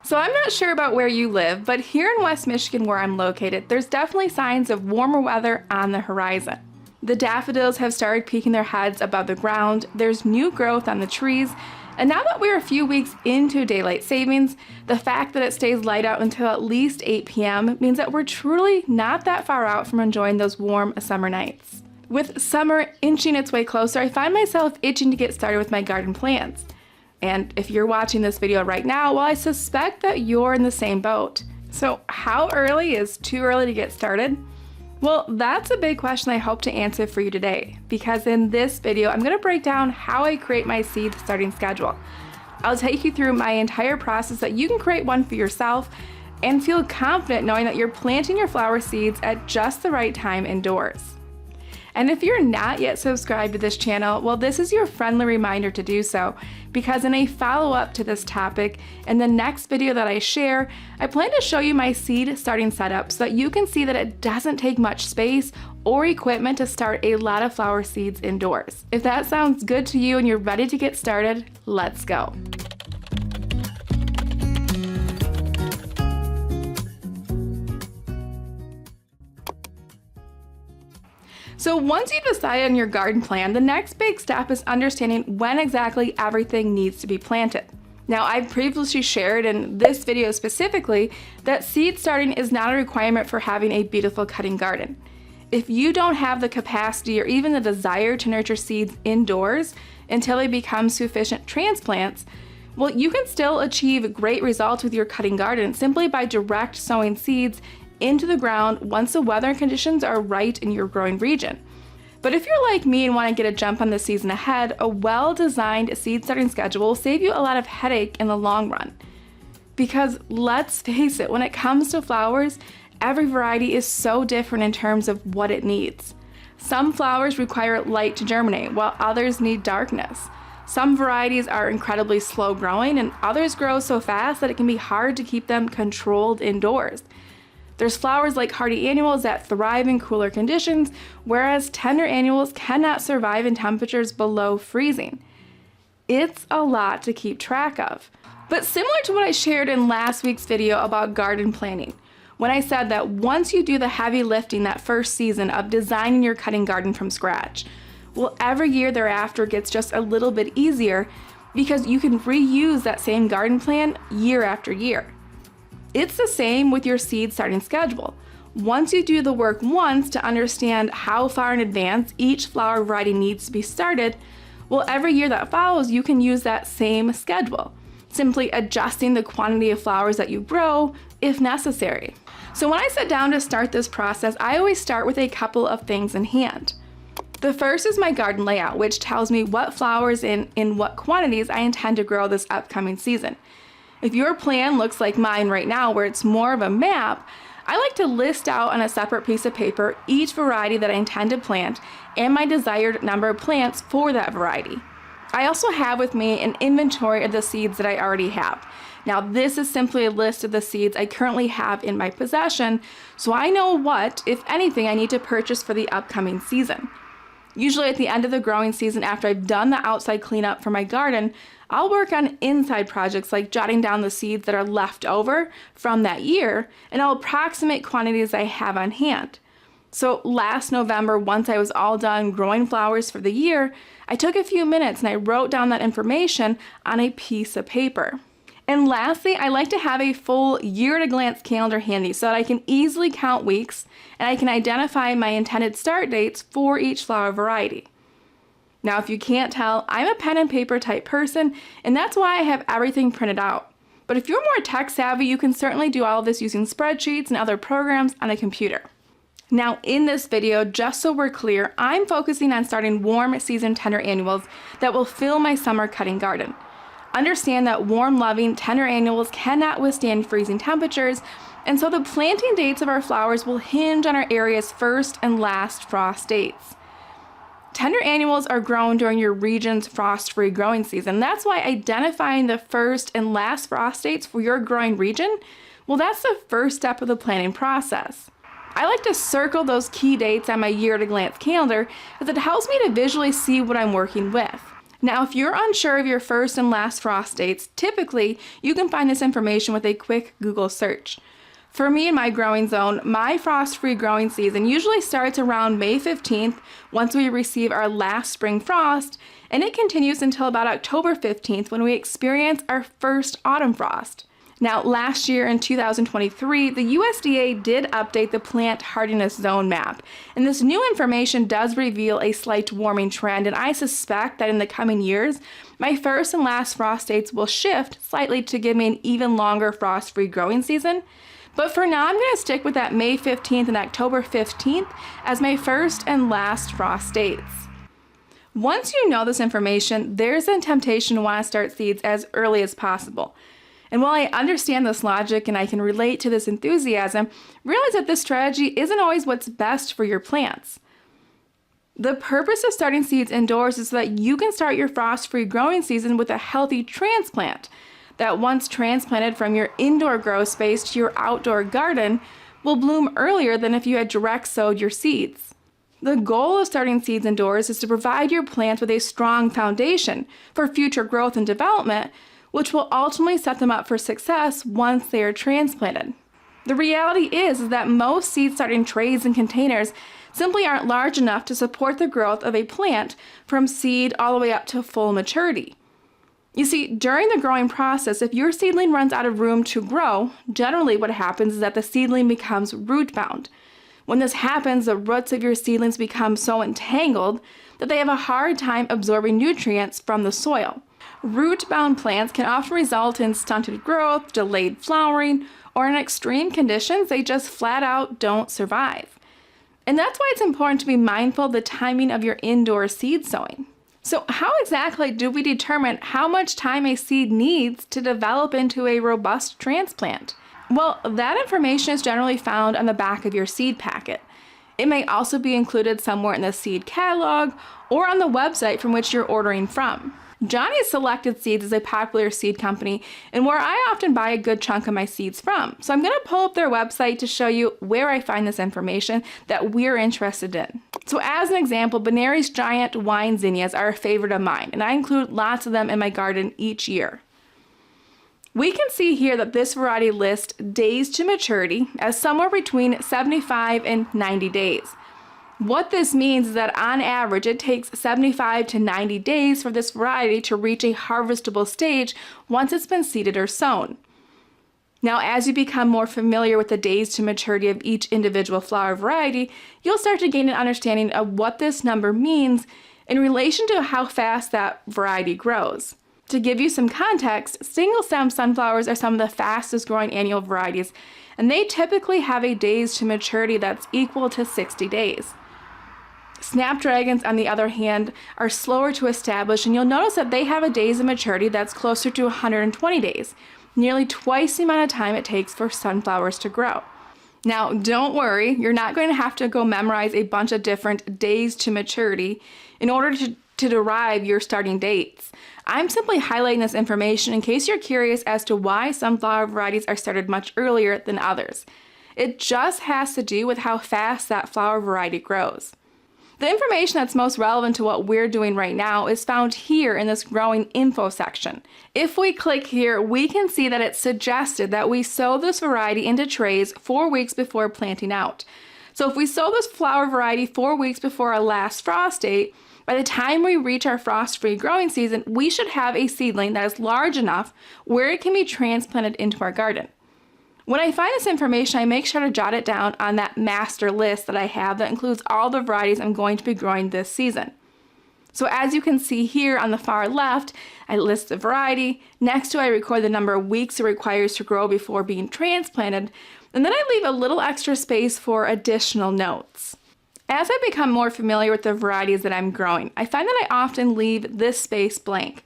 So I'm not sure about where you live, but here in West Michigan where I'm located, there's definitely signs of warmer weather on the horizon. The daffodils have started peeking their heads above the ground, there's new growth on the trees, and now that we're a few weeks into daylight savings, the fact that it stays light out until at least 8 p.m. means that we're truly not that far out from enjoying those warm summer nights. With summer inching its way closer, I find myself itching to get started with my garden plans. And if you're watching this video right now, well, I suspect that you're in the same boat. So how early is too early to get started? Well, that's a big question I hope to answer for you today, because in this video, I'm going to break down how I create my seed starting schedule. I'll take you through my entire process so that you can create one for yourself and feel confident knowing that you're planting your flower seeds at just the right time indoors. And if you're not yet subscribed to this channel, well, this is your friendly reminder to do so, because in a follow-up to this topic, in the next video that I share, I plan to show you my seed starting setup so that you can see that it doesn't take much space or equipment to start a lot of flower seeds indoors. If that sounds good to you and you're ready to get started, let's go. So once you decide on your garden plan, the next big step is understanding when exactly everything needs to be planted. Now, I've previously shared in this video specifically that seed starting is not a requirement for having a beautiful cutting garden. If you don't have the capacity or even the desire to nurture seeds indoors until they become sufficient transplants, well, you can still achieve great results with your cutting garden simply by direct sowing seeds into the ground once the weather conditions are right in your growing region. But if you're like me and want to get a jump on the season ahead, a well-designed seed starting schedule will save you a lot of headache in the long run. Because let's face it, when it comes to flowers, every variety is so different in terms of what it needs. Some flowers require light to germinate, while others need darkness. Some varieties are incredibly slow growing, and others grow so fast that it can be hard to keep them controlled indoors. There's flowers like hardy annuals that thrive in cooler conditions, whereas tender annuals cannot survive in temperatures below freezing. It's a lot to keep track of. But similar to what I shared in last week's video about garden planning, when I said that once you do the heavy lifting that first season of designing your cutting garden from scratch, well, every year thereafter gets just a little bit easier because you can reuse that same garden plan year after year. It's the same with your seed starting schedule. Once you do the work once to understand how far in advance each flower variety needs to be started, well, every year that follows, you can use that same schedule, simply adjusting the quantity of flowers that you grow if necessary. So when I sit down to start this process, I always start with a couple of things in hand. The first is my garden layout, which tells me what flowers in what quantities I intend to grow this upcoming season. If your plan looks like mine right now, where it's more of a map, I like to list out on a separate piece of paper each variety that I intend to plant and my desired number of plants for that variety. I also have with me an inventory of the seeds that I already have. Now, this is simply a list of the seeds I currently have in my possession, so I know what, if anything, I need to purchase for the upcoming season. Usually at the end of the growing season, after I've done the outside cleanup for my garden, I'll work on inside projects like jotting down the seeds that are left over from that year, and I'll approximate quantities I have on hand. So last November, once I was all done growing flowers for the year, I took a few minutes and I wrote down that information on a piece of paper. And lastly, I like to have a full year-at-a-glance calendar handy so that I can easily count weeks and I can identify my intended start dates for each flower variety. Now, if you can't tell, I'm a pen and paper type person, and that's why I have everything printed out. But if you're more tech savvy, you can certainly do all of this using spreadsheets and other programs on a computer. Now, in this video, just so we're clear, I'm focusing on starting warm season tender annuals that will fill my summer cutting garden. Understand that warm, loving, tender annuals cannot withstand freezing temperatures, and so the planting dates of our flowers will hinge on our area's first and last frost dates. Tender annuals are grown during your region's frost-free growing season. That's why identifying the first and last frost dates for your growing region, well, that's the first step of the planning process. I like to circle those key dates on my year-at-a-glance calendar as it helps me to visually see what I'm working with. Now, if you're unsure of your first and last frost dates, typically you can find this information with a quick Google search. For me in my growing zone, my frost-free growing season usually starts around May 15th once we receive our last spring frost, and it continues until about October 15th when we experience our first autumn frost. Now, last year in 2023, the USDA did update the plant hardiness zone map, and this new information does reveal a slight warming trend, and I suspect that in the coming years, my first and last frost dates will shift slightly to give me an even longer frost-free growing season. But for now, I'm going to stick with that May 15th and October 15th as my first and last frost dates. Once you know this information, there's a temptation to want to start seeds as early as possible. And while I understand this logic and I can relate to this enthusiasm, realize that this strategy isn't always what's best for your plants. The purpose of starting seeds indoors is so that you can start your frost-free growing season with a healthy transplant that once transplanted from your indoor grow space to your outdoor garden will bloom earlier than if you had direct sowed your seeds. The goal of starting seeds indoors is to provide your plants with a strong foundation for future growth and development, which will ultimately set them up for success once they are transplanted. The reality is that most seed starting trays and containers simply aren't large enough to support the growth of a plant from seed all the way up to full maturity. You see, during the growing process, if your seedling runs out of room to grow, generally what happens is that the seedling becomes root bound. When this happens, the roots of your seedlings become so entangled that they have a hard time absorbing nutrients from the soil. Root-bound plants can often result in stunted growth, delayed flowering, or in extreme conditions, they just flat out don't survive. And that's why it's important to be mindful of the timing of your indoor seed sowing. So how exactly do we determine how much time a seed needs to develop into a robust transplant? Well, that information is generally found on the back of your seed packet. It may also be included somewhere in the seed catalog or on the website from which you're ordering from. Johnny's Selected Seeds is a popular seed company and where I often buy a good chunk of my seeds from. So I'm going to pull up their website to show you where I find this information that we're interested in. So as an example, Benari's giant wine zinnias are a favorite of mine, and I include lots of them in my garden each year. We can see here that this variety lists days to maturity as somewhere between 75 and 90 days. What this means is that on average, it takes 75 to 90 days for this variety to reach a harvestable stage once it's been seeded or sown. Now, as you become more familiar with the days to maturity of each individual flower variety, you'll start to gain an understanding of what this number means in relation to how fast that variety grows. To give you some context, single-stem sunflowers are some of the fastest growing annual varieties, and they typically have a days to maturity that's equal to 60 days. Snapdragons, on the other hand, are slower to establish, and you'll notice that they have a days of maturity that's closer to 120 days, nearly twice the amount of time it takes for sunflowers to grow. Now, don't worry, you're not going to have to go memorize a bunch of different days to maturity in order to derive your starting dates. I'm simply highlighting this information in case you're curious as to why sunflower varieties are started much earlier than others. It just has to do with how fast that flower variety grows. The information that's most relevant to what we're doing right now is found here in this growing info section. If we click here, we can see that it's suggested that we sow this variety into trays 4 weeks before planting out. So if we sow this flower variety 4 weeks before our last frost date, by the time we reach our frost-free growing season, we should have a seedling that is large enough where it can be transplanted into our garden. When I find this information, I make sure to jot it down on that master list that I have that includes all the varieties I'm going to be growing this season. So as you can see here on the far left, I list the variety. Next to I record the number of weeks it requires to grow before being transplanted, and then I leave a little extra space for additional notes. As I become more familiar with the varieties that I'm growing, I find that I often leave this space blank.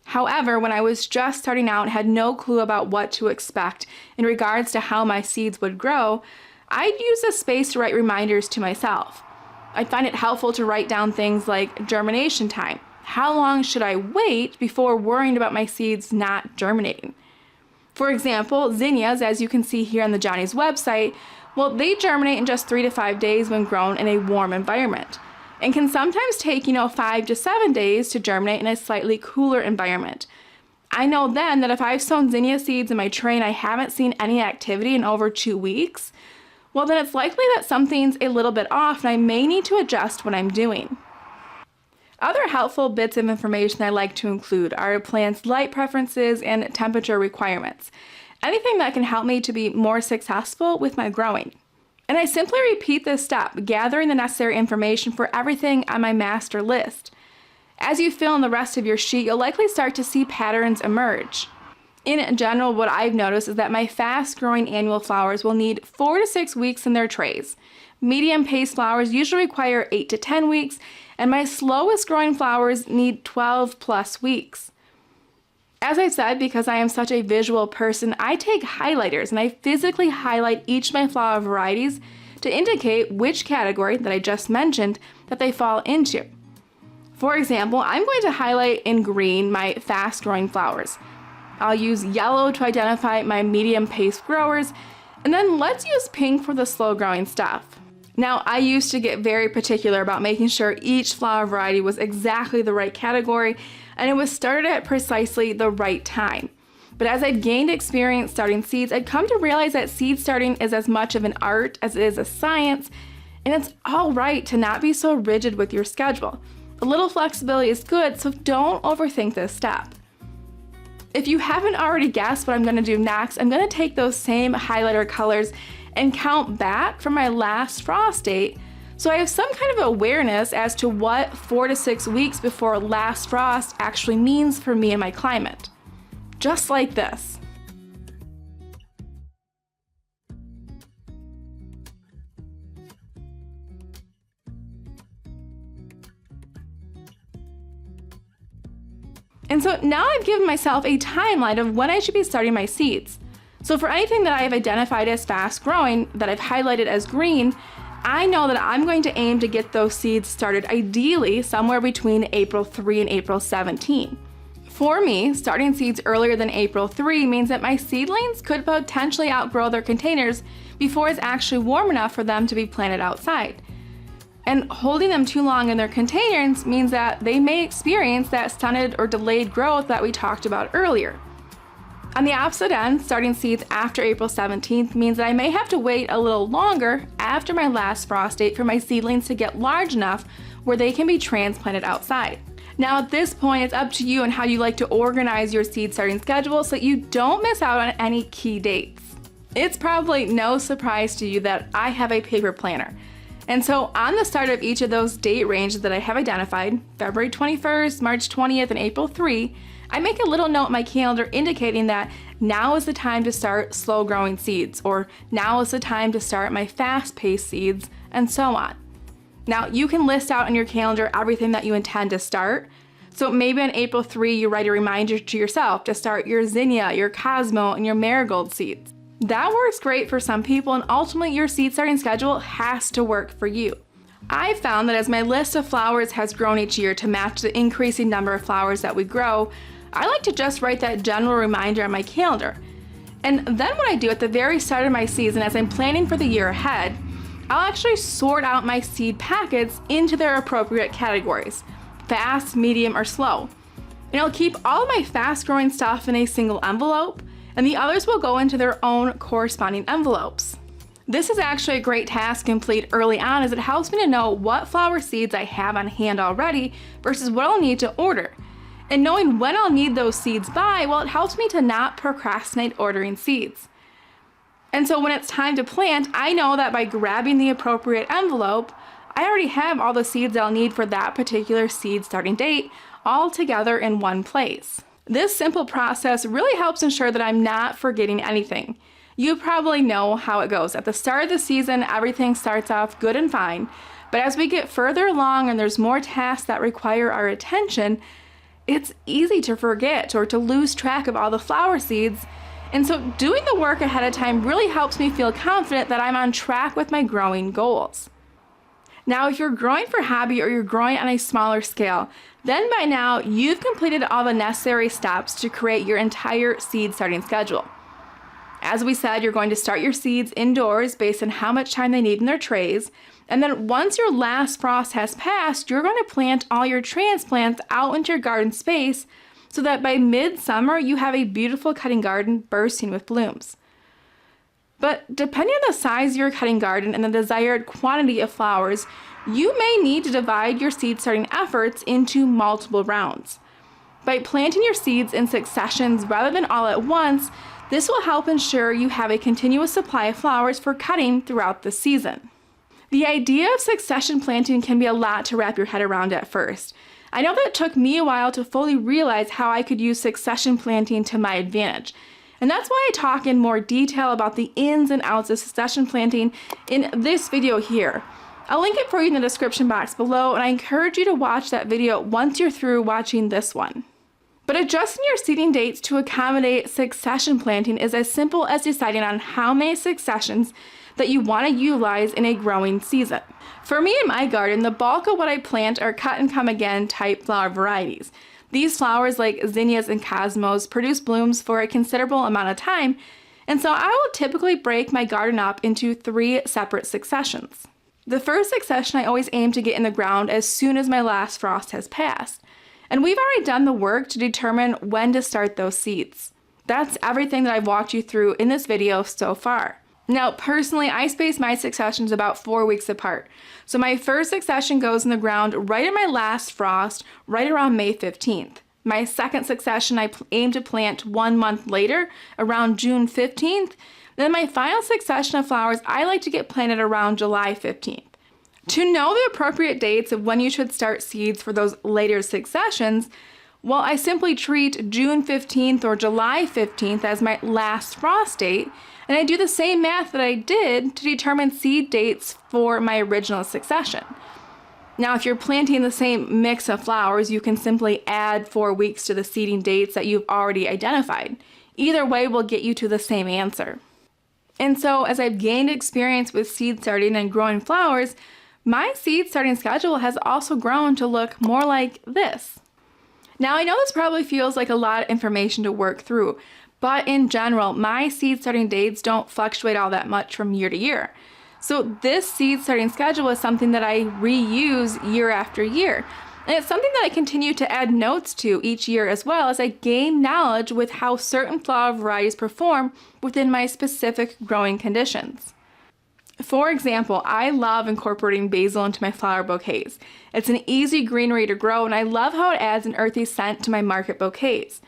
However, when I was just starting out and had no clue about what to expect in regards to how my seeds would grow, I'd use this space to write reminders to myself. I'd find it helpful to write down things like germination time. How long should I wait before worrying about my seeds not germinating? For example, zinnias, as you can see here on the Johnny's website, well, they germinate in just 3 to 5 days when grown in a warm environment. and can sometimes take, 5 to 7 days to germinate in a slightly cooler environment. I know then that if I've sown zinnia seeds in my tray and I haven't seen any activity in over 2 weeks, well, then it's likely that something's a little bit off and I may need to adjust what I'm doing. Other helpful bits of information I like to include are a plant's light preferences and temperature requirements. Anything that can help me to be more successful with my growing. And I simply repeat this step, gathering the necessary information for everything on my master list. As you fill in the rest of your sheet, you'll likely start to see patterns emerge. In general, what I've noticed is that my fast-growing annual flowers will need 4 to 6 weeks in their trays. Medium-paced flowers usually require 8 to 10 weeks, and my slowest-growing flowers need 12 plus weeks. As I said, because I am such a visual person, I take highlighters and I physically highlight each of my flower varieties to indicate which category that I just mentioned that they fall into. For example, I'm going to highlight in green my fast-growing flowers. I'll use yellow to identify my medium-paced growers, and then let's use pink for the slow-growing stuff. Now, I used to get very particular about making sure each flower variety was exactly the right category, and it was started at precisely the right time. But as I've gained experience starting seeds, I've come to realize that seed starting is as much of an art as it is a science, and it's all right to not be so rigid with your schedule. A little flexibility is good, so don't overthink this step. If you haven't already guessed what I'm going to do next, I'm going to take those same highlighter colors and count back from my last frost date, so I have some kind of awareness as to what 4 to 6 weeks before last frost actually means for me and my climate. Just like this. And so now I've given myself a timeline of when I should be starting my seeds. So for anything that I have identified as fast growing, that I've highlighted as green, I know that I'm going to aim to get those seeds started ideally somewhere between April 3 and April 17. For me, starting seeds earlier than April 3 means that my seedlings could potentially outgrow their containers before it's actually warm enough for them to be planted outside. And holding them too long in their containers means that they may experience that stunted or delayed growth that we talked about earlier. On the opposite end, starting seeds after April 17th means that I may have to wait a little longer after my last frost date for my seedlings to get large enough where they can be transplanted outside. Now at this point, it's up to you on how you like to organize your seed starting schedule so that you don't miss out on any key dates. It's probably no surprise to you that I have a paper planner. And so on the start of each of those date ranges that I have identified, February 21st, March 20th, and April 3, I make a little note in my calendar indicating that now is the time to start slow growing seeds, or now is the time to start my fast-paced seeds, and so on. Now you can list out on your calendar everything that you intend to start. So maybe on April 3 you write a reminder to yourself to start your zinnia, your cosmo, and your marigold seeds. That works great for some people, and ultimately your seed starting schedule has to work for you. I've found that as my list of flowers has grown each year to match the increasing number of flowers that we grow, I like to just write that general reminder on my calendar. And then what I do at the very start of my season as I'm planning for the year ahead, I'll actually sort out my seed packets into their appropriate categories, fast, medium, or slow. And I'll keep all of my fast growing stuff in a single envelope, and the others will go into their own corresponding envelopes. This is actually a great task to complete early on, as it helps me to know what flower seeds I have on hand already versus what I'll need to order. And knowing when I'll need those seeds by, well, it helps me to not procrastinate ordering seeds. And so when it's time to plant, I know that by grabbing the appropriate envelope, I already have all the seeds I'll need for that particular seed starting date all together in one place. This simple process really helps ensure that I'm not forgetting anything. You probably know how it goes. At the start of the season, everything starts off good and fine, but as we get further along and there's more tasks that require our attention, it's easy to forget or to lose track of all the flower seeds. And so doing the work ahead of time really helps me feel confident that I'm on track with my growing goals. Now, if you're growing for hobby or you're growing on a smaller scale, then by now you've completed all the necessary steps to create your entire seed starting schedule. As we said, you're going to start your seeds indoors based on how much time they need in their trays. And then once your last frost has passed, you're going to plant all your transplants out into your garden space so that by midsummer you have a beautiful cutting garden bursting with blooms. But depending on the size of your cutting garden and the desired quantity of flowers, you may need to divide your seed starting efforts into multiple rounds. By planting your seeds in successions rather than all at once, this will help ensure you have a continuous supply of flowers for cutting throughout the season. The idea of succession planting can be a lot to wrap your head around at first. I know that it took me a while to fully realize how I could use succession planting to my advantage. And that's why I talk in more detail about the ins and outs of succession planting in this video here. I'll link it for you in the description box below, and I encourage you to watch that video once you're through watching this one. But adjusting your seeding dates to accommodate succession planting is as simple as deciding on how many successions that you want to utilize in a growing season. For me in my garden, the bulk of what I plant are cut and come again type flower varieties. These flowers, like zinnias and cosmos, produce blooms for a considerable amount of time, and so I will typically break my garden up into 3 separate successions. The first succession I always aim to get in the ground as soon as my last frost has passed. And we've already done the work to determine when to start those seeds. That's everything that I've walked you through in this video so far. Now, personally, I space my successions about 4 weeks apart. So my first succession goes in the ground right at my last frost, right around May 15th. My second succession I aim to plant 1 month later, around June 15th. Then my final succession of flowers I like to get planted around July 15th. To know the appropriate dates of when you should start seeds for those later successions, well, I simply treat June 15th or July 15th as my last frost date, and I do the same math that I did to determine seed dates for my original succession. Now, if you're planting the same mix of flowers, you can simply add 4 weeks to the seeding dates that you've already identified. Either way will get you to the same answer. And so, as I've gained experience with seed starting and growing flowers, my seed starting schedule has also grown to look more like this. Now, I know this probably feels like a lot of information to work through, but in general, my seed starting dates don't fluctuate all that much from year to year. So this seed starting schedule is something that I reuse year after year. And it's something that I continue to add notes to each year as well as I gain knowledge with how certain flower varieties perform within my specific growing conditions. For example, I love incorporating basil into my flower bouquets. It's an easy greenery to grow, and I love how it adds an earthy scent to my market bouquets.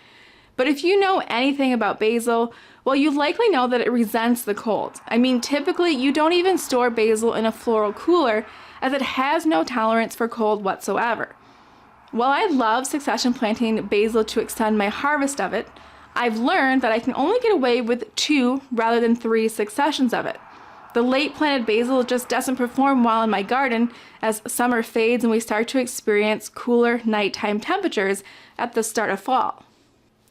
But if you know anything about basil, well, you likely know that it resents the cold. I mean, typically you don't even store basil in a floral cooler as it has no tolerance for cold whatsoever. While I love succession planting basil to extend my harvest of it, I've learned that I can only get away with 2 rather than 3 successions of it. The late planted basil just doesn't perform well in my garden as summer fades and we start to experience cooler nighttime temperatures at the start of fall.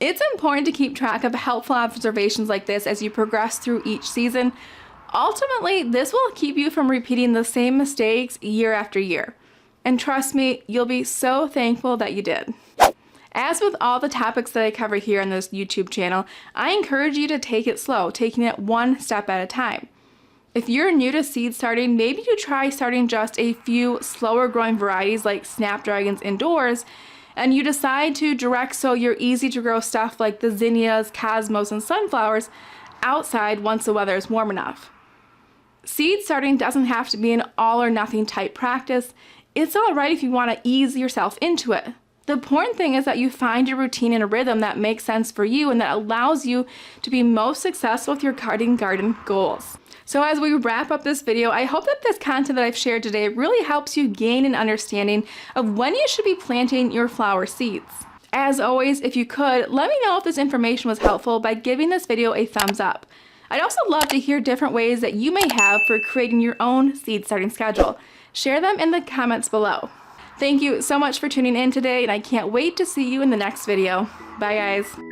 It's important to keep track of helpful observations like this as you progress through each season. Ultimately, this will keep you from repeating the same mistakes year after year. And trust me, you'll be so thankful that you did. As with all the topics that I cover here on this YouTube channel, I encourage you to take it slow, taking it 1 step at a time. If you're new to seed starting, maybe you try starting just a few slower growing varieties like snapdragons indoors, and you decide to direct sow your easy to grow stuff like the zinnias, cosmos, and sunflowers outside once the weather is warm enough. Seed starting doesn't have to be an all or nothing type practice. It's alright if you want to ease yourself into it. The important thing is that you find your routine and a rhythm that makes sense for you and that allows you to be most successful with your garden goals. So as we wrap up this video, I hope that this content that I've shared today really helps you gain an understanding of when you should be planting your flower seeds. As always, if you could, let me know if this information was helpful by giving this video a thumbs up. I'd also love to hear different ways that you may have for creating your own seed starting schedule. Share them in the comments below. Thank you so much for tuning in today, and I can't wait to see you in the next video. Bye guys.